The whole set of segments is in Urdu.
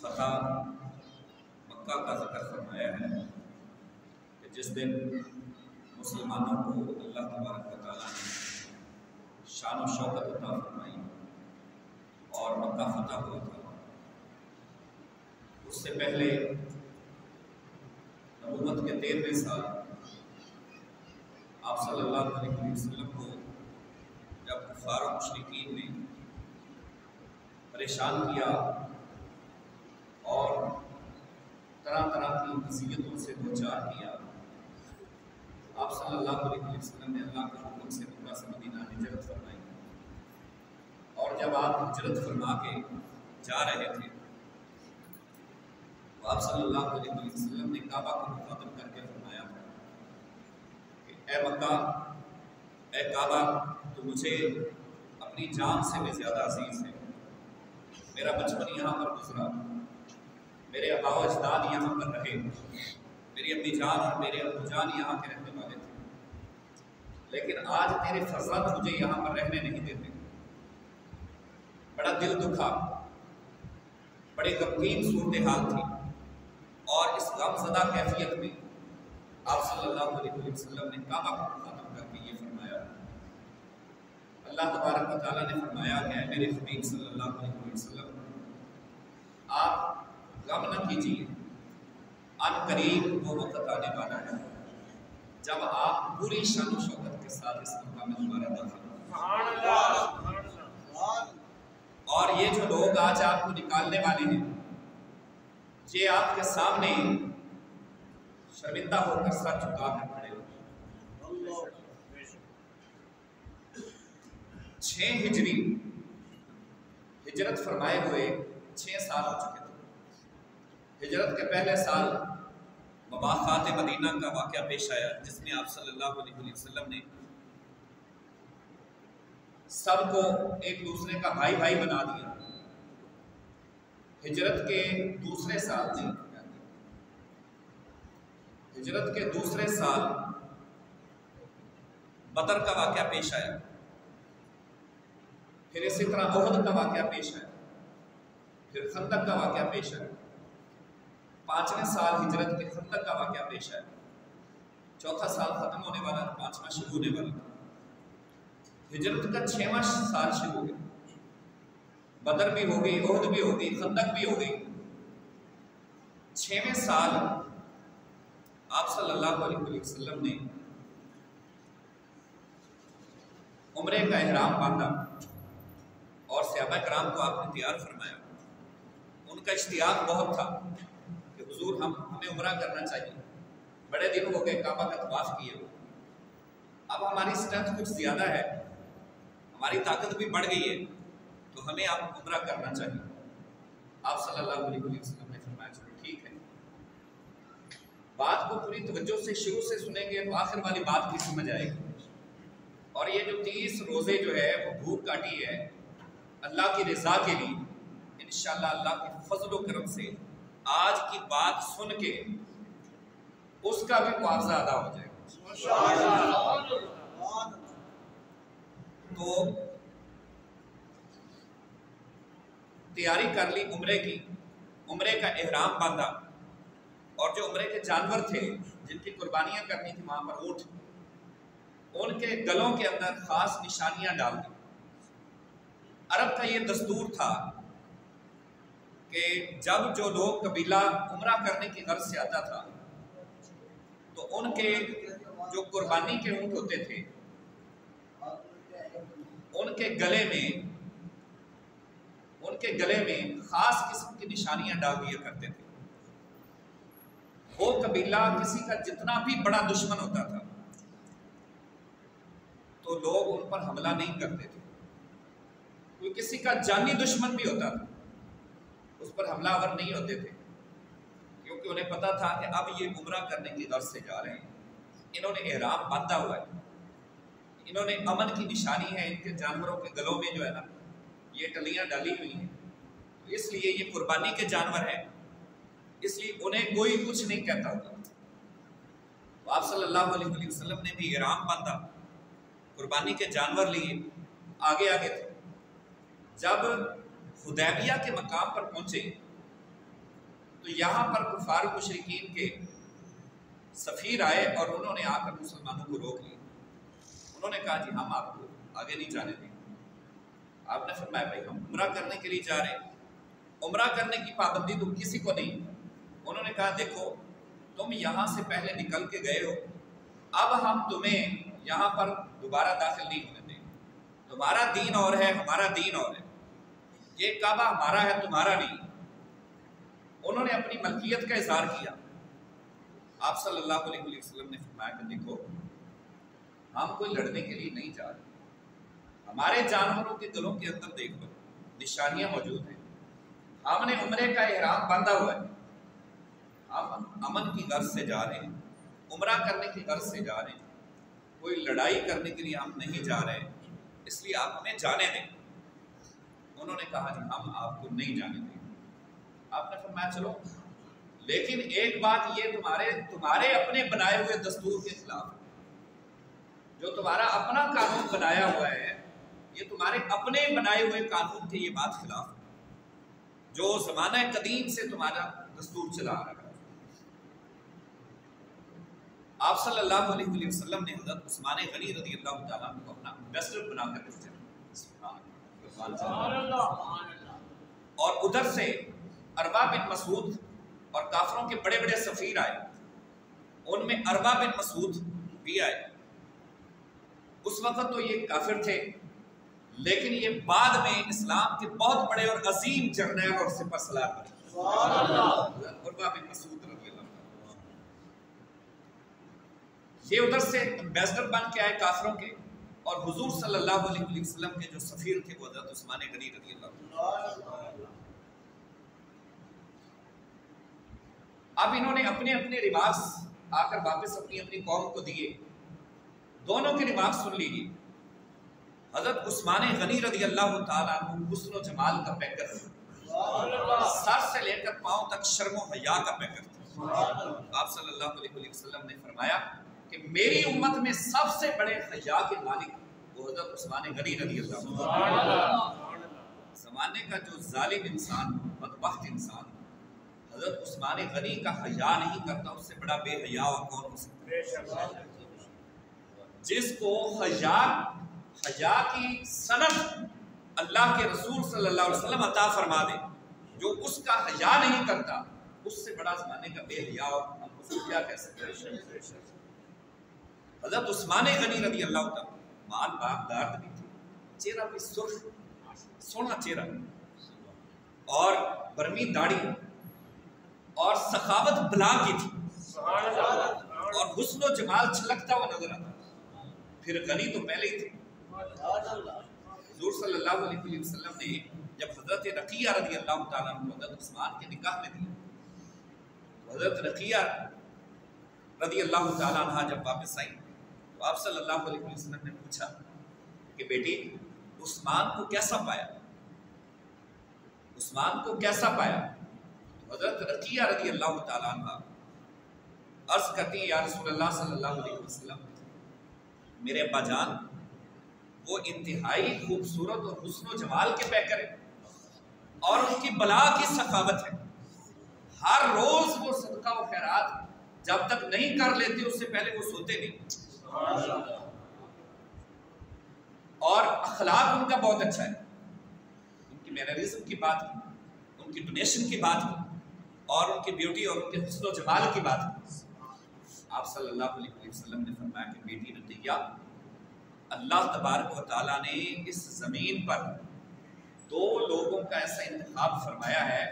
فتح مکہ کا ذکر فرمایا ہے کہ جس دن مسلمانوں کو اللہ تبارک و تعالیٰ نے شان و شوکت عطا فرمائی اور مکہ فتح ہوا تھا۔ اس سے پہلے نبوت کے 13ویں سال آپ صلی اللہ علیہ وسلم کو جب کفار و مشرکین نے پریشان کیا اور طرح طرح کی اذیتوں سے دوچار کیا، آپ صلی اللہ علیہ وسلم نے اللہ کے حکم سے مکہ سے مدینہ ہجرت فرمائی، اور جب آپ ہجرت فرما کے جا رہے تھے تو آپ صلی اللہ علیہ وسلم نے کعبہ کو مخاطب کر کے فرمایا کہ اے مکہ، اے کعبہ، تو مجھے اپنی جان سے بھی زیادہ عزیز ہے۔ میرا بچپن یہاں پر گزرا، میرے آبا و اجداد یہاں پر رہے، میری امی جان اور میرے ابو جان یہاں کے رہنے والے تھے، لیکن آج تیرے فرزند مجھے یہاں پر رہنے نہیں دیتے۔ بڑا دل دکھا، بڑے غمگین صورتحال تھی، اور اس غم زدہ کیفیت میں آپ صلی اللہ علیہ وسلم نے کعبہ کو مخاطب کر کے یہ فرمایا۔ اللہ تبارک و تعالیٰ نے فرمایا کہ اے میرے حبیب صلی اللہ علیہ وسلم، آپ غم نہ کیجیے، ان قریب وہ وقت آنے والا ہے جب آپ پوری شان و شوکت کے ساتھ اس مکہ میں دوبارہ داخل ہوں۔ اور یہ جو لوگ آج آپ کو نکالنے والے ہیں، یہ آپ کے سامنے شرمندہ ہو کر سر جھکا کر کھڑے ہو۔ 6 ہجری ہجرت فرمائے ہوئے 6 سال ہو چکے تھے۔ ہجرت کے پہلے سال مباحثات مدینہ کا واقعہ پیش آیا، جس میں آپ صلی اللہ علیہ وسلم نے سب کو ایک دوسرے کا بھائی بھائی بنا دیا۔ ہجرت کے دوسرے سال بدر کا واقعہ پیش آیا، پھر اسی طرح احد کا واقعہ پیش آیا، پھر خندق کا واقعہ پیش آیا، 5ویں سال ہجرت کے خندق کا واقعہ پیش آیا، 4تھا سال ختم ہونے والا، 5واں شروع ہونے والا، ہجرت کا 6واں سال شروع ہو گیا، بدر بھی ہو گئی، احد بھی ہو گئی، خندق بھی ہو گئی۔ 6ویں سال آپ صلی اللہ علیہ وسلم نے عمرے کا احرام باندھا اور صحابہ کرام کو آپ نے تیار فرمایا۔ ان کا اشتیاق بہت تھا کہ حضور ہمیں عمرہ کرنا چاہیے، بڑے دن ہو گئے کعبہ کا طواف کیے ہو، اب ہماری اسٹرینتھ کچھ زیادہ ہے، ہماری طاقت بھی بڑھ گئی ہے، تو ہمیں آپ عمرہ کرنا چاہیے۔ آپ صلی اللہ علیہ وسلم نے فرمایا چلو ٹھیک ہے۔ بات کو پوری توجہ سے شروع سے سنیں گے تو آخر والی بات بھی سمجھ آئے گی، اور یہ جو 30 روزے جو ہے وہ بھوک کاٹی ہے اللہ کی رضا کے لیے، انشاءاللہ اللہ کے فضل و کرم سے آج کی بات سن کے اس کا بھی معاوضہ ادا ہو جائے گا۔ تو تیاری کر لی عمرے کی، عمرے کا احرام باندھا، اور جو عمرے کے جانور تھے جن کی قربانیاں کرنی تھی وہاں پر اونٹ، ان کے گلوں کے اندر خاص نشانیاں ڈال دی۔ عرب کا یہ دستور تھا کہ جب جو لوگ قبیلہ عمرہ کرنے کی غرض سے آتا تھا تو ان کے جو قربانی کے اونٹ ہوتے تھے ان کے گلے میں خاص قسم کی نشانیاں ڈال دیا کرتے تھے۔ وہ قبیلہ کسی کا جتنا بھی بڑا دشمن ہوتا تھا تو لوگ ان پر حملہ نہیں کرتے تھے، کوئی کسی کا جانی دشمن بھی ہوتا تھا اس پر حملہ آور نہیں ہوتے تھے، کیونکہ انہیں پتا تھا کہ اب یہ عمرہ کرنے کی غرض سے جا رہے ہیں، انہوں نے احرام باندھا ہوا ہے، انہوں نے امن کی نشانی ہے، ان کے جانوروں کے گلوں میں جو ہے نا یہ ٹلیاں ڈالی ہوئی ہیں، اس لیے یہ قربانی کے جانور ہیں، اس لیے انہیں کوئی کچھ نہیں کہتا ہوگا۔ تو آپ صلی اللہ علیہ وسلم نے بھی احرام باندھا، قربانی کے جانور لیے، آگے تھے۔ جب حدیبیہ کے مقام پر پہنچے تو یہاں پر کفار مشرکین کے سفیر آئے اور انہوں نے آ کر مسلمانوں کو روک لیا. انہوں نے کہا جی ہم آپ کو آگے نہیں جانے دیں. آپ نے فرمایا بھائی ہم عمرہ کرنے کے لیے جا رہے ہیں, عمرہ کرنے کی پابندی تو کسی کو نہیں. انہوں نے کہا دیکھو تم یہاں سے پہلے نکل کے گئے ہو, اب ہم تمہیں یہاں پر دوبارہ داخل نہیں ہونے دیں. تمہارا دین اور ہے, ہمارا دین اور ہے. یہ کعبہ ہمارا ہے, تمہارا نہیں. انہوں نے اپنی ملکیت کا اظہار کیا. آپ صلی اللہ علیہ وسلم نے فرمایا کہ دیکھو ہم کوئی لڑنے کے لیے نہیں جا رہے, ہمارے جانوروں کے گلوں کے اندر دیکھ لو نشانیاں موجود ہیں. ہم نے عمرے کا احرام باندھا ہوا ہے, ہم امن کی غرض سے جا رہے ہیں, عمرہ کرنے کی غرض سے جا رہے ہیں, کوئی لڑائی کرنے کے لیے ہم نہیں جا رہے, اس لیے آپ ہمیں جانے دیں. انہوں نے کہا جی ہم آپ کو نہیں جانے دیں. آپ نے فرمایا چلو, لیکن ایک بات یہ تمہارے اپنے بنائے ہوئے دستور کے خلاف, جو تمہارا اپنا قانون بنایا ہوا ہے یہ تمہارے اپنے بنائے ہوئے قانون کے یہ بات خلاف ہے جو زمانہ قدیم سے تمہارا دستور چلا آ رہا ہے. آپ صلی اللہ علیہ وسلم نے حضرت عثمان غنی رضی اللہ تعالیٰ عنہ کو اپنا ایمبیسڈر بنا کر بھیجا, اور ادھر سے اربا بن مسعود اور کافروں کے بڑے بڑے سفیر آئے. ان میں اربا بن مسعود بھی آئے. اس وقت تو یہ کافر تھے, لیکن یہ بعد میں اسلام کے بہت بڑے اور عظیم جرنیل اور سپہ سالار بنے. اربا بن مسعود رضی اللہ عنہ یہ ادھر سے ایمبیسڈر بن کے آئے کافروں کے, اور حضور صلی اللہ علیہ وسلم کے جو سفیر تھے وہ حضرت عثمان غنی رضی اللہ عنہ. اب انہوں نے اپنے اپنے رواج آ کر واپس اپنی قوم کو دیے. دونوں کے رواج سن لیجیے. حضرت عثمان غنی رضی اللہ تعالیٰ عنہ حسن و جمال کا پیکر تھے, سر سے لے کر پاؤں تک شرم و حیا کا پیکر تھے. آپ صلی اللہ علیہ وسلم نے فرمایا کہ میری امت میں سب سے بڑے حیا کے مالک وہ حضرت عثمان غنی رضی اللہ عنہ. زمانے کا جو ظالم انسان, بدبخت انسان حضرت عثمان غنی کا حیا نہیں کرتا, اس سے بڑا بے حیا اور کون ہو سکتا ہے؟ جس کو حیا کی سند اللہ کے رسول صلی اللہ علیہ وسلم عطا فرما دے, جو اس کا حیا نہیں کرتا, اس سے بڑا زمانے کا بے حیا اور ہم اس کو کیا کہہ سکتے ہیں؟ حضرت عثمان غنی رضی اللہ تعالیٰ مال باغدار بھی تھے, چہرہ بھی سرخ سونا چہرہ, اور برمی داڑھی, اور سخاوت بلا کی تھی, اور حسن و جمال چھلکتا ہوا نظر آتا. پھر غنی تو پہلے ہی تھے. حضور صلی اللہ علیہ وسلم نے جب حضرت رقیہ رضی اللہ تعالیٰ عنہ حضرت عثمان کے نکاح میں دی, حضرت رقیہ رضی اللہ تعالیٰ عنہ جب واپس آئی تو آپ صلی اللہ علیہ وسلم نے پوچھا کہ بیٹی عثمان کو کیسا پایا, عثمان کو کیسا پایا؟ حضرت رقیہ رضی اللہ تعالیٰ عنہ عرض کرتی ہیں یا رسول اللہ صلی اللہ علیہ وسلم, میرے ابا جان وہ انتہائی خوبصورت اور حسن و جمال کے پیکر ہیں, اور ان کی بلا کی سخاوت ہے. ہر روز وہ صدقہ و خیرات جب تک نہیں کر لیتے اس سے پہلے وہ سوتے نہیں, اور اخلاق ان کا بہت اچھا ہے. ان کی مینرزم کی بات کی, ان کی ڈونیشن کی بات کی, اور ان کی بیوٹی اور ان کے حسن و جمال کی بات کی. آپ صلی اللہ علیہ وسلم نے فرمایا کہ بیٹی رقیہ, اللہ تبارک و تعالیٰ نے اس زمین پر دو لوگوں کا ایسا انتخاب فرمایا ہے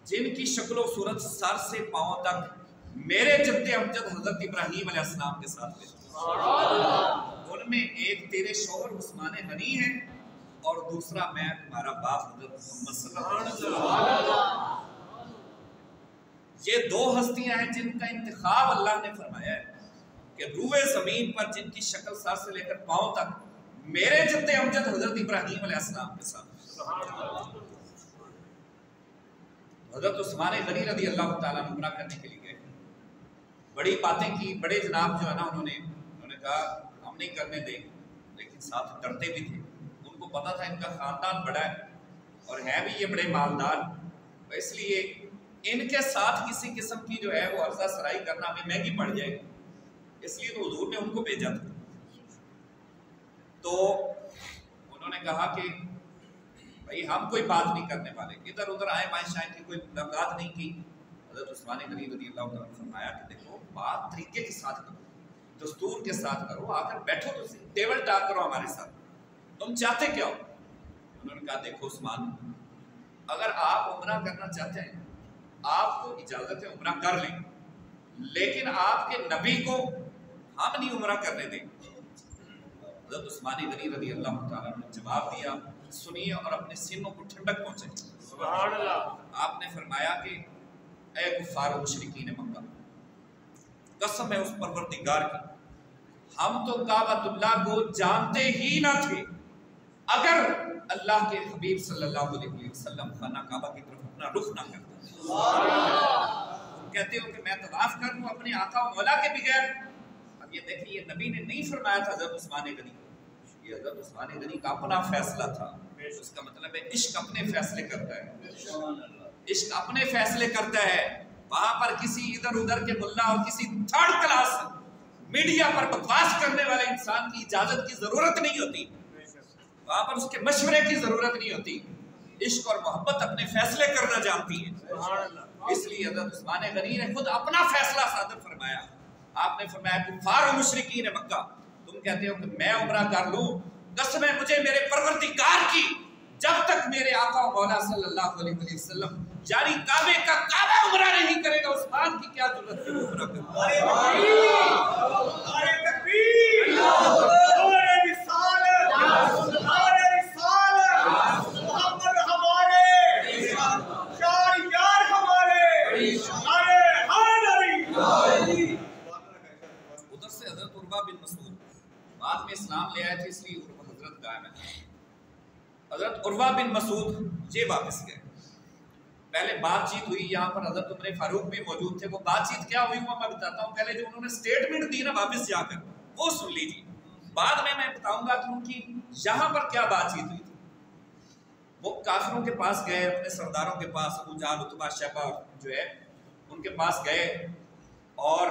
جن کی شکل و صورت سر سے پاؤں تک میرے جد امجد حضرت ابراہیم علیہ السلام کے ساتھ ہے. ان میں ایک تیرے شوہر عثمان غنی ہے, اور دوسرا میں تمہارا باپ حضرت محمد صلی اللہ علیہ وسلم. یہ دو ہستیاں ہیں جن کا انتخاب اللہ نے فرمایا ہے کہ روئے زمین پر جن کی شکل سر سے لے کر پاؤں تک میرے جد امجد حضرت ابراہیم علیہ السلام کے ساتھ. حضرت عثمان غنی رضی اللہ تعالیٰ عنہ عمرہ کرنے کے لیے گئے, بڑی باتیں کی, بڑے جناب جو ہے نا انہوں نے کہا ہم نہیں کرنے دیں گے, لیکن ساتھ ڈرتے بھی تھے. ان کو پتا تھا ان کا خاندان بڑا ہے اور ہے بھی یہ بڑے مالدار, اس لیے ان کے ساتھ کسی قسم کی جو ہے وہ عرضہ سرائی کرنا ہمیں مہنگی پڑ جائے گی، اس لیے تو حضور نے ان کو بھیجا تھا۔ تو انہوں نے کہا کہ بھائی ہم کوئی بات نہیں کرنے والے، ادھر ادھر آئے بائیں شائیں کی کوئی ملاقات نہیں کی۔ حضرت عثمان غنی رضی اللہ تعالیٰ نے فرمایا کہ دیکھو بات طریقے کے ساتھ کرو، دستور کے ساتھ کرو، آ کر بیٹھو تو صحیح، ٹیبل ٹاک کرو ہمارے ساتھ، تم چاہتے کیا ہو؟ انہوں نے کہا دیکھو عثمان، اگر آپ عمرہ کرنا چاہتے ہیں آپ کو اجازت ہے عمرہ کر لیں، لیکن آپ کے نبی کو ہم نہیں عمرہ کرنے دیں۔ حضرت عثمان غنی رضی اللہ تعالیٰ نے جواب دیا، سنیے اور اپنے سینوں کو ٹھنڈک پہنچے۔ سبحان اللہ۔ آپ نے فرمایا کہ اے کفار و مشرکین مکہ، قسم ہے اس پروردگار کی، ہم تو کعبۃ اللہ کو جانتے ہی نہ تھے اگر اللہ کے حبیب صلی اللہ علیہ وسلم خانہ کعبہ کی طرف اپنا رخ نہ کرتا۔ تم کہتے ہو کہ میں طواف کر لوں اپنے آقا و مولا کے بغیر؟ اب یہ دیکھیں یہ نبی نے نہیں فرمایا تھا حضرت عثمان غنی، یہ حضرت عثمان غنی کا اپنا فیصلہ تھا۔ اس کا مطلب ہے عشق اپنے فیصلے کرتا ہے، عشق اپنے فیصلے کرتا ہے۔ وہاں پر کسی ادھر ادھر کے ملا اور کسی تھرڈ کلاس میڈیا پر بکواس کرنے والے انسان کی اجازت کی ضرورت نہیں ہوتی، وہاں پر اس کے مشورے کی ضرورت نہیں ہوتی۔ عشق اور محبت اپنے فیصلے کرنا جانتی ہے، اس لیے حضرت عثمان غنی نے خود اپنا فیصلہ صادر فرمایا۔ آپ نے فرمایا کفار و مشرکین مکہ، تم کہتے ہو کہ میں عمرہ کر لوں، قسم ہے مجھے میرے پروردگار کی، جب تک میرے آقا و مولا صلی اللہ علیہ وسلم یعنی کعبے کا کعبہ عمرہ نہیں کرے گا، عثمان کی کیا ضرورت ہے عمرہ کرنے کی؟ ادھر سے حضرت عروہ بن مسعود بعد میں اسلام لے آئے تھے، اس لیے حضرت قائم ہے۔ حضرت عروہ بن مسعود یہ واپس گئے، پہلے بات چیت ہوئی، یہاں پر حضرت عمر فاروق بھی موجود تھے۔ وہ بات چیت کیا ہوئی وہ میں بتاتا ہوں، پہلے جو انہوں نے سٹیٹمنٹ دی نا واپس جا کر وہ سن لیجیے، بعد میں بتاؤں گا کہ ان کی یہاں پر کیا بات چیت ہوئی تھی۔ وہ کافروں کے پاس گئے، اپنے سرداروں کے پاس، ابو جہل عتبہ شیبہ جو ہے ان کے پاس گئے، اور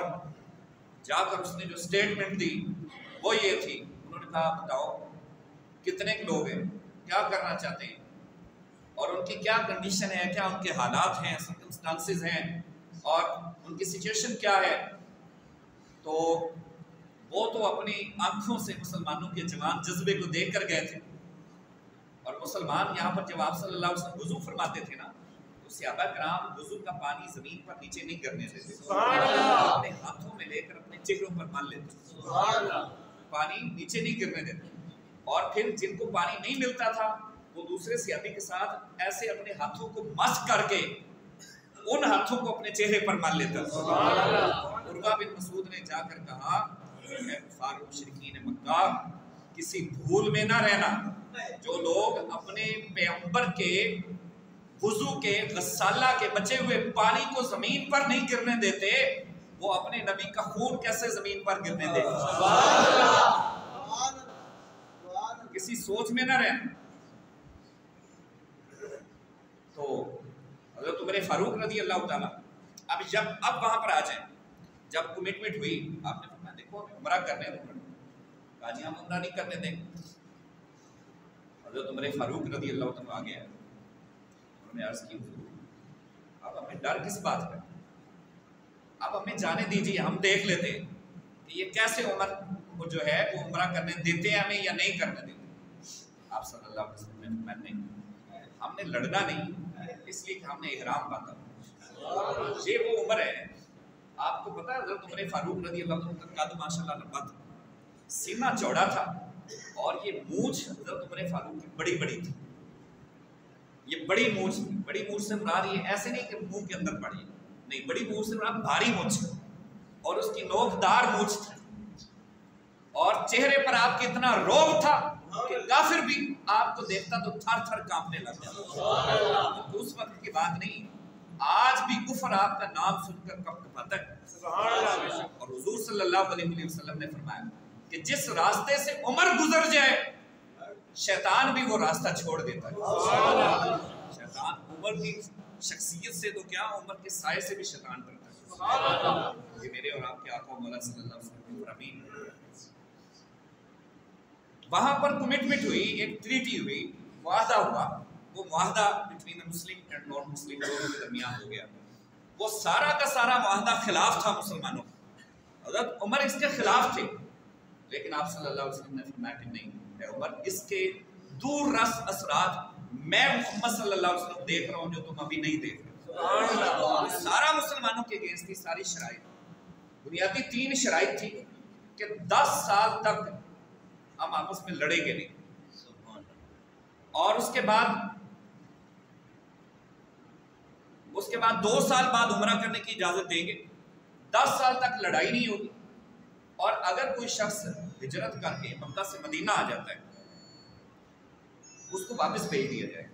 جا کر اس نے جو سٹیٹمنٹ دی وہ یہ تھی، انہوں نے کہا بتاؤ کتنے لوگ ہیں، کیا کرنا چاہتے ہیں، اور ان کی کیا کنڈیشن ہے، کیا ان کے حالات ہیں، سرکمسٹانسز ہیں، اور ان کی سچویشن کیا ہے۔ تو وہ تو اپنی آنکھوں سے مسلمانوں کے جوان جذبے کو دیکھ کر گئے تھے، اور مسلمان یہاں پر جب آپ صلی اللہ علیہ وسلم وضو فرماتے تھے نا تو صحابہ کرام وضو کا پانی زمین پر نیچے نہیں کرنے دیتے، اپنے ہاتھوں میں لے کر اپنے چہروں پر مان لیتے، پانی نیچے نہیں گرنے دیتے، اور پھر جن کو پانی نہیں ملتا تھا وہ دوسرے صحابی کے ساتھ ایسے اپنے ہاتھوں کو مس کر کے ان ہاتھوں کو اپنے چہرے پر مان لیتا تھا۔ عروہ بن مسعود نے جا کر کہا اے کفار مشرکین مکہ، کسی بھول میں نہ رہنا، جو لوگ اپنے پیغمبر کے وضو کے غسالہ کے بچے ہوئے پانی کو زمین پر نہیں گرنے دیتے، وہ اپنے نبی کا خون کیسے زمین پر گرنے دے؟ کسی سوچ میں نہ رہنا۔ تو حضرت عمر فاروق رضی اللہ تعالیٰ اب وہاں پر آ جائیں، جب کمٹمنٹ ہوئی آپ نے فرمایا دیکھو عمرہ کرنے دو، کہا جی ہم عمرہ نہیں کرنے دیں گے۔ حضرت عمر فاروق رضی اللہ تعالیٰ آ گیا، انہوں نے عرض کی اب ہمیں ڈر کس بات کا، اب ہمیں جانے دیجیے، ہم دیکھ لیتے ہیں کہ یہ کیسے عمر کو جو ہے وہ عمرہ کرنے دیتے ہیں ہمیں یا نہیں کرنے دیتے۔ آپ صلی اللہ علیہ وسلم نے فرمایا نہیں، ہم نے لڑنا نہیں، اس لیے کہ ہم نے احرام باندھا، یہ وہ عمر ہے۔ آپ کو پتا ہے حضرت عمر فاروق رضی اللہ عنہ کا قد ماشاءاللہ لمبا تھا، سینہ چوڑا تھا، اور یہ مونچھ حضرت عمر فاروق کی بڑی بڑی تھی، یہ بڑی مونچھ تھی۔ بڑی مونچھ سے مراد یہ ایسے نہیں کہ منہ کے اندر پڑی، نہیں، بڑی مونچھ سے مراد بھاری مونچھ، اور اس کی نوک دار مونچھ تھی، اور چہرے پر آپ کے اتنا روب تھا کہ کافر بھی آپ کو دیکھتا تو تھر تھر کانپنے لگ جاتا۔ تو اس وقت کی بات نہیں، آج بھی کفر آپ کا نام سن کر کب کپاتا ہے۔ اور حضور صلی اللہ علیہ وسلم نے فرمایا کہ جس راستے سے عمر گزر جائے شیطان بھی وہ راستہ چھوڑ دیتا ہے۔ شیطان عمر کی شخصیت سے تو کیا عمر کے سائے سے بھی شیطان ڈرتا ہے. یہ میرے اور آپ کے آقا مولا صلی اللہ علیہ وسلم کی فرامین. وہاں پر کمٹمنٹ ہوئی، ایک ٹریٹی ہوئی، معاہدہ ہوا. وہ معاہدہ بٹوین مسلم اینڈ نان مسلم دونوں کے درمیان ہو گیا. وہ سارا کا سارا معاہدہ خلاف تھا مسلمانوں کا. حضرت عمر اس کے خلاف تھے، لیکن آپ صلی اللہ علیہ وسلم نے فرمایا کہ نہیں اے عمر، اس کے دور رس اثرات میں محمد صلی اللہ علیہ وسلم دیکھ رہا ہوں جو تم ابھی نہیں دیکھ رہے. سارا مسلمانوں کے اگینسٹ تھی ساری شرائط. بنیادی 3 شرائط تھی کہ 10 سال تک ہم آپس میں لڑیں گے نہیں، اور اس کے بعد 2 سال بعد عمرہ کرنے کی اجازت دیں گے. 10 سال تک لڑائی نہیں ہوگی، اور اگر کوئی شخص ہجرت کر کے مکہ سے مدینہ آ جاتا ہے اس کو واپس بھیج دیا جائے،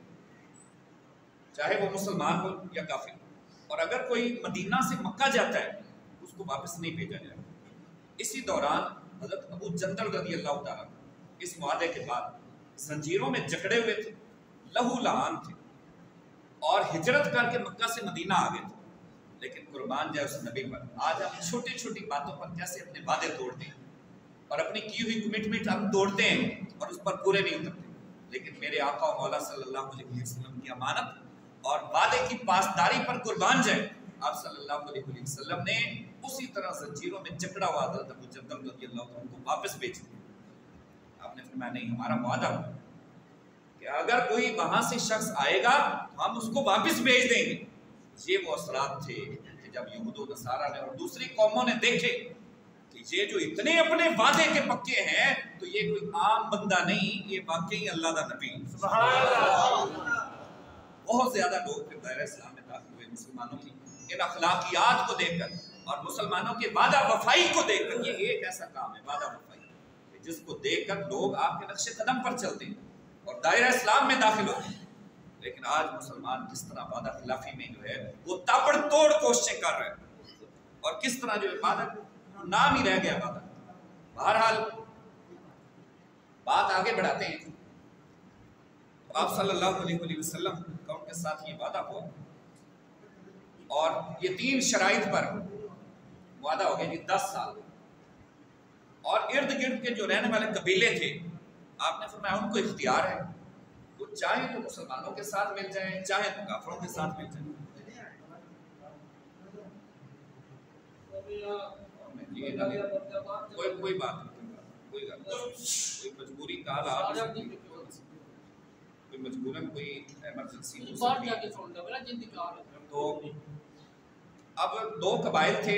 چاہے وہ مسلمان ہو یا کافر. اور اگر کوئی مدینہ سے مکہ جاتا ہے اس کو واپس نہیں بھیجا جائے. اسی دوران حضرت ابو جندل رضی اللہ تعالیٰ اس معاہدے کے بعد زنجیروں میں جکڑے ہوئے تھے، لہو لہان تھے، اور ہجرت کر کے مکہ سے مدینہ آ گئے تھے. لیکن قربان جائے اس نبی پر، آج ہم چھوٹی چھوٹی باتوں پر کیسے اپنے وعدے توڑتے ہیں اور اپنی کی ہوئی کمٹمنٹ ہم توڑتے ہیں اور اس پر پورے نہیں اترتے. لیکن میرے آقا و مولا صلی اللہ علیہ وسلم کی امانت اور وعدے کی پاسداری پر قربان جائے، آپ صلی اللہ علیہ وسلم نے اسی طرح زنجیروں میں جکڑا ہوا حضرت ابو جندل رضی اللہ عنہ کو واپس بھیج دیا. آپ نے فرمایا نہیں، ہمارا معاہدہ ہوا کہ اگر کوئی وہاں سے شخص آئے گا ہم اس کو واپس بھیج دیں گے. یہ وہ اثرات تھے کہ جب یہود و نصارہ نے اور دوسری قوموں نے دیکھے کہ یہ جو اتنے اپنے وعدے کے پکے ہیں تو یہ کوئی عام بندہ نہیں، یہ واقعی اللہ دا نبی. بہت زیادہ لوگ پھر دائرہ اسلام میں داخل ہوئے مسلمانوں کی ان اخلاقیات کو دیکھ کر اور مسلمانوں کے وعدہ وفائی کو دیکھ کر. یہ ایک ایسا کام ہے وعدہ وفائی جس کو دیکھ کر لوگ آپ کے نقش قدم پر چلتے ہیں اور دائرہ اسلام میں داخل ہوتے ہیں. لیکن آج مسلمان کس طرح وعدہ خلافی میں جو ہے وہ تاپڑ توڑ کوششیں کر رہے ہیں، اور کس طرح جو عبادت نام ہی رہ گیا وعدہ. بہرحال بات آگے بڑھاتے ہیں. آپ صلی اللہ علیہ وسلم کا ان کے ساتھ یہ وعدہ ہوا، اور یہ 3 شرائط پر وعدہ ہو گیا جی 10 سال. اور ارد گرد کے جو رہنے والے قبیلے تھے آپ نے فرمایا ان کو اختیار ہے، وہ چاہے تو مسلمانوں کے ساتھ مل جائیں چاہے تو کافروں کے ساتھ مل جائیں. کوئی بات نہیں، کوئی مجبوری کا کوئی مجبوراً کوئی ایمرجنسی ہو سکتی ہے. تو اب 2 قبائل تھے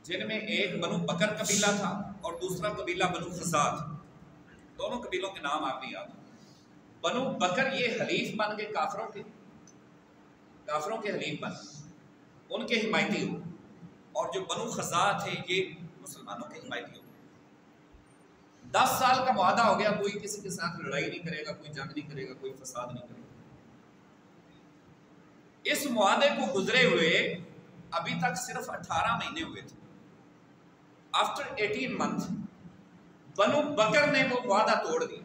جن میں ایک بنو بکر قبیلہ تھا اور دوسرا قبیلہ بنو خزاع تھا. دونوں قبیلوں کے نام آپ نے یاد. بنو بکر یہ حلیف بن گئے کافروں کے حلیف بن ان کے حمایتی ہو، اور جو بنو خزاع تھے یہ مسلمانوں کے حمایتی ہو. 10 سال کا معاہدہ ہو گیا، کوئی کسی کے ساتھ لڑائی نہیں کرے گا، کوئی جنگ نہیں کرے گا، کوئی فساد نہیں کرے گا. اس معاہدے کو گزرے ہوئے ابھی تک صرف 18 مہینے ہوئے تھے. آفٹر 18 منتھ بنو بکر نے وہ معاہدہ توڑ دیا.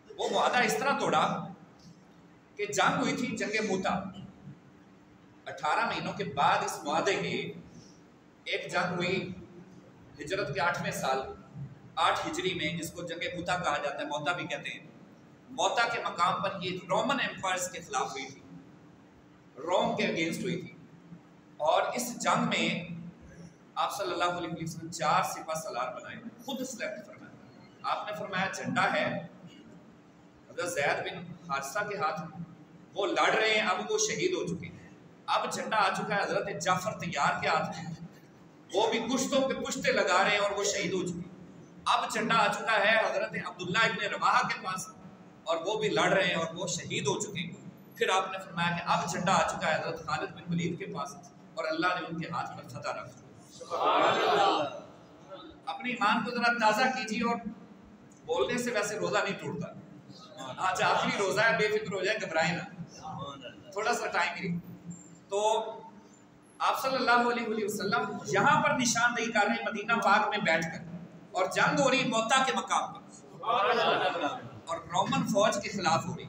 وہ معاہدہ اس طرح توڑا کہ جنگ ہوئی تھی، جنگ موتا. 18 مہینوں کے بعد اس معاہدے کے ایک جنگ ہوئی ہجرت کے 8ویں سال 8 ہجری میں، جس کو جنگ موتا کہا جاتا ہے، موتا بھی کہتے ہیں. موتا کے مقام پر یہ رومن ایمپائرز کے خلاف ہوئی تھی، روم کے اگینسٹ ہوئی تھی. اور اس جنگ میں آپ صلی اللہ علیہ وسلم 4 سپہ سالار بنائے، خود سلیکٹ فرمایا. آپ نے فرمایا جھنڈا ہے حضرت زید بن حارثہ کے ہاتھ میں، وہ لڑ رہے ہیں، اب وہ شہید ہو چکے ہیں. اب جھنڈا آ چکا ہے حضرت جعفر طیار کے ہاتھ میں، وہ بھی کشتوں پہ کشتے لگا رہے ہیں اور وہ شہید ہو چکے ہیں. اب جھنڈا آ چکا ہے حضرت عبداللہ ابن رواحہ کے پاس، اور وہ بھی لڑ رہے ہیں اور وہ شہید ہو چکے ہیں. پھر آپ نے فرمایا کہ اب جھنڈا آ چکا ہے حضرت خالد بن ولید کے پاس، اور اللہ نے ان کے ہاتھ پر فتح رکھا. اپنی ایمان کو ذرا تازہ کیجیے، اور بولنے سے ویسے روزہ نہیں ٹوٹتا. آج آخری روزہ ہے، بے فکر ہو جائے، گھبرائے نہ، تھوڑا سا ٹائم ہی. تو آپ صلی اللہ علیہ وسلم یہاں پر نشاندہی کر رہے ہیں مدینہ پاک میں بیٹھ کر، اور جنگ ہو رہی موتا کے مقام پر، اور رومن فوج کے خلاف ہو رہی.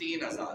3000।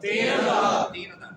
3000।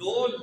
2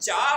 4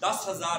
10,000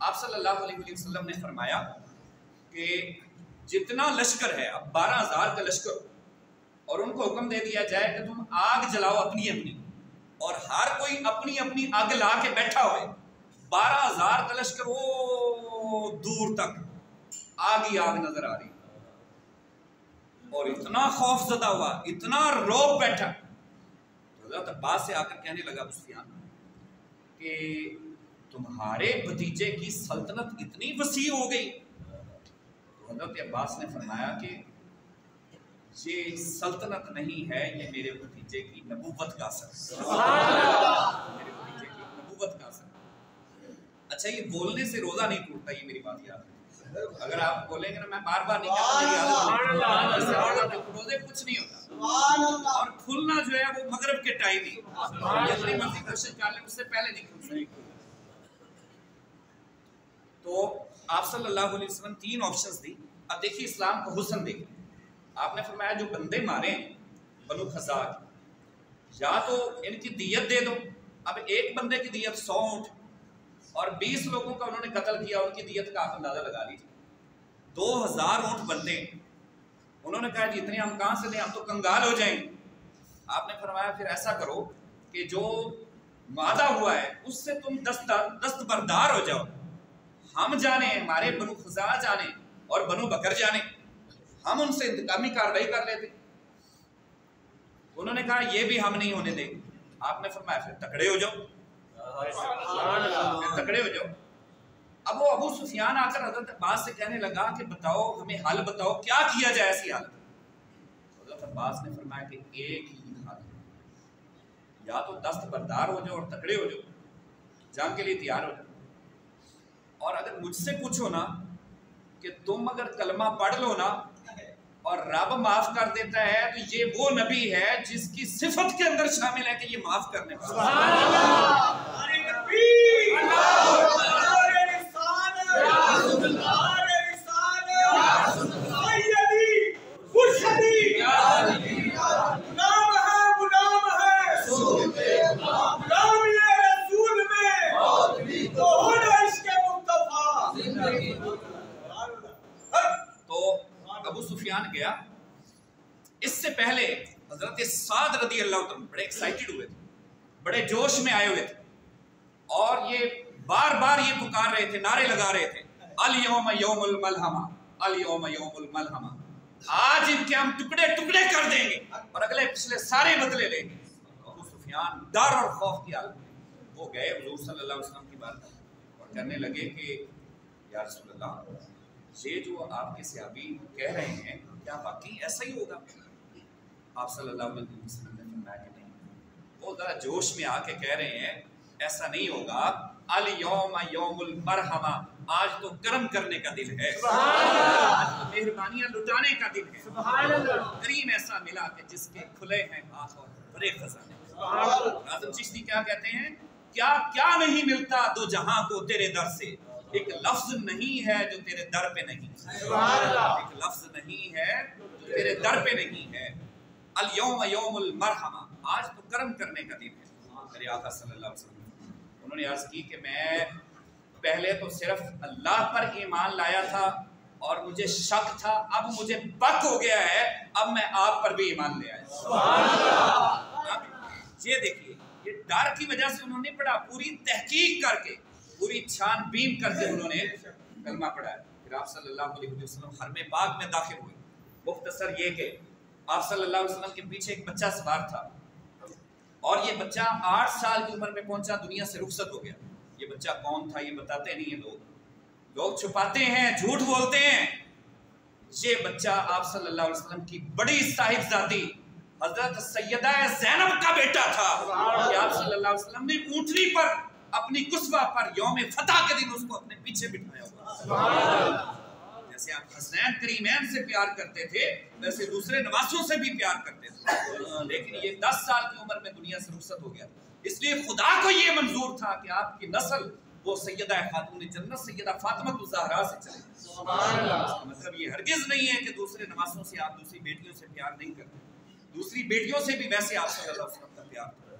آپ صلی اللہ علیہ وسلم نے فرمایا کہ جتنا لشکر ہے، اب 12,000 کا لشکر، اور ان کو حکم دے دیا جائے کہ تم آگ جلاؤ اپنی اپنی، اور ہر کوئی اپنی اپنی آگ لا کے بیٹھا ہوئے، 12,000 کا لشکر وہ دور تک آگ ہی آگ نظر آ رہی، اور اتنا خوف زدہ ہوا، اتنا روب بیٹھا، حضرت عباس سے آ کر کہنے لگا ابو سفیان کہ تمہارے بھتیجے کی سلطنت اتنی وسیع ہو گئی؟ تو حضرت عباس نے فرمایا کہ یہ سلطنت نہیں ہے، یہ میرے بھتیجے کی نبوت کا اثر، میرے بھتیجے کی نبوت کا اثر۔ اچھا، یہ بولنے سے روزہ نہیں ٹوٹتا، یہ میری بات یاد ہے۔ اگر آپ بولیں گے نا میں بار بار نہیں کہتا، روزے کچھ نہیں ہوتا، اور کھلنا جو ہے وہ مغرب کے ٹائم ہی، اپنی مرضی کوشش کر لیں، اس سے پہلے نہیں کھل سکتے۔ تو آپ صلی اللہ علیہ وسلم 3 آپشنز دی۔ اب دیکھیے اسلام کا حسن دیکھیں، آپ نے فرمایا جو بندے مارے بنو خزاع کی، یا تو ان کی دیت دے دو۔ اب ایک بندے کی دیت 100 اونٹ، اور 20 لوگوں کا انہوں نے قتل کیا، ان کی دیت کا آپ اندازہ لگا لیجیے، 2000 اونٹ بنتے۔ انہوں نے کہا جی اتنے ہم کہاں سے دیں، ہم تو کنگال ہو جائیں گے۔ آپ نے فرمایا پھر ایسا کرو کہ جو وعدہ ہوا ہے اس سے تم دستبردار ہو جاؤ، ہم جانے، ہمارے بنو خزاع جانے اور بنو بکر جانے، ہم ان سے انتقامی کارروائی کر لیتے۔ انہوں نے کہا یہ بھی ہم نہیں ہونے دیں گے۔ آپ نے فرمایا پھر تکڑے ہو جاؤ، تکڑے ہو جاؤ۔ اب وہ ابو سفیان آ کر حضرت عباس سے کہنے لگا کہ بتاؤ ہمیں حل بتاؤ، کیا کیا جائے ایسی حالت۔ حضرت عباس نے فرمایا کہ ایک ہی حل ہے، یا تو دستبردار ہو جاؤ اور تکڑے ہو جاؤ، جنگ کے لیے تیار ہو جاؤ، اور اگر مجھ سے پوچھو نا کہ تم اگر کلمہ پڑھ لو نا اور رب معاف کر دیتا ہے تو یہ وہ نبی ہے جس کی صفت کے اندر شامل ہے کہ یہ معاف کرنے والا۔ ابو سفیان گیا، اس سے پہلے حضرت سعد رضی اللہ عنہ بڑے ایکسائٹڈ ہوئے تھے، بڑے جوش میں آئے ہوئے تھے، اور یہ بار بار یہ پکار رہے تھے، نعرے لگا رہے تھے، الیوم یوم الملحمہ، الیوم یوم الملحمہ، آج ان کے ہم ٹکڑے ٹکڑے کر دیں گے اور اگلے پچھلے سارے بدلے لیں گے۔ ابو سفیان ڈر اور خوف کی حالت میں وہ گئے حضور صلی اللہ علیہ وسلم کی بات اور کہنے لگے کہ یا رسول اللہ، یہ جو آپ کے صحابی کہہ رہے ہیں کیا واقعی ایسا ہی ہوگا؟ آپ صلی اللہ علیہ وسلم نے فرمایا کہ نہیں، وہ ذرا جوش میں آ کے کہہ رہے ہیں ایسا نہیں ہوگا، الیوم یوم المرحمہ، آج تو کرم کرنے کا دن ہے، آج تو مہربانیاں لٹانے کا دن ہے، کریم ایسا ملا کہ جس کے کھلے ہیں ہاتھ اور بڑے خزانے۔ اعظم چشتی کیا کہتے ہیں، کیا کیا نہیں ملتا دو جہاں کو تیرے در سے، ایک لفظ نہیں ہے جو تیرے در پہ نہیں، ایک لفظ نہیں ہے جو تیرے در پہ نہیں ہے، الیوم یوم المرحمہ، آج تو کرم کرنے کا دن ہے۔ میرے آقا صلی اللہ علیہ وسلم انہوں نے عرض کی کہ میں پہلے تو صرف اللہ پر ایمان لایا تھا اور مجھے شک تھا، اب مجھے پک ہو گیا ہے، اب میں آپ پر بھی ایمان لے آیا۔ یہ دیکھیے، یہ ڈر کی وجہ سے انہوں نے پڑھا، پوری تحقیق کر کے، پوری چھان بین کر کے انہوں نے کلمہ پڑھا ہے۔ پھر آپ صلی اللہ علیہ وسلم حرم پاک میں داخل ہوئے۔ مختصر یہ کہ آپ صلی اللہ علیہ وسلم کے پیچھے ایک بچہ سوار تھا، اور یہ بچہ 8 سال کی عمر میں پہنچا، دنیا سے رخصت ہو گیا۔ یہ بچہ کون تھا یہ بتاتے نہیں ہیں لوگ چھپاتے ہیں، جھوٹ بولتے ہیں۔ یہ بچہ آپ صلی اللہ علیہ وسلم کی بڑی صاحبزادی حضرت سیدہ زینب کا بیٹا تھا کہ آپ صلی اللہ علیہ وسلم نے اونٹنی پر اپنی قصوہ پر یوم فتح کے دن اس کو اپنے پیچھے بٹھایا ہوا۔ جیسے آپ حسنین کریمین سے پیار کرتے تھے ویسے دوسرے نواسوں سے بھی پیار کرتے تھے، لیکن یہ 10 سال کی عمر میں دنیا سے رخصت ہو گیا، اس لیے خدا کو یہ منظور تھا کہ آپ کی نسل وہ سیدہ خاتون جنت سیدہ فاطمہ الزہرا سے چلے۔ اس کا مطلب یہ ہرگز نہیں ہے کہ دوسرے نواسوں سے آپ دوسری بیٹیوں سے پیار نہیں کرتے، دوسری بیٹیوں سے بھی ویسے آپ صلی اللہ علیہ وسلم کا پیار تھا۔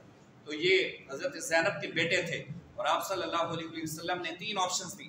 تو یہ حضرت زینب کے بیٹے تھے، اور آپ صلی اللہ علیہ وسلم نے 3 آپشنز دی۔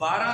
12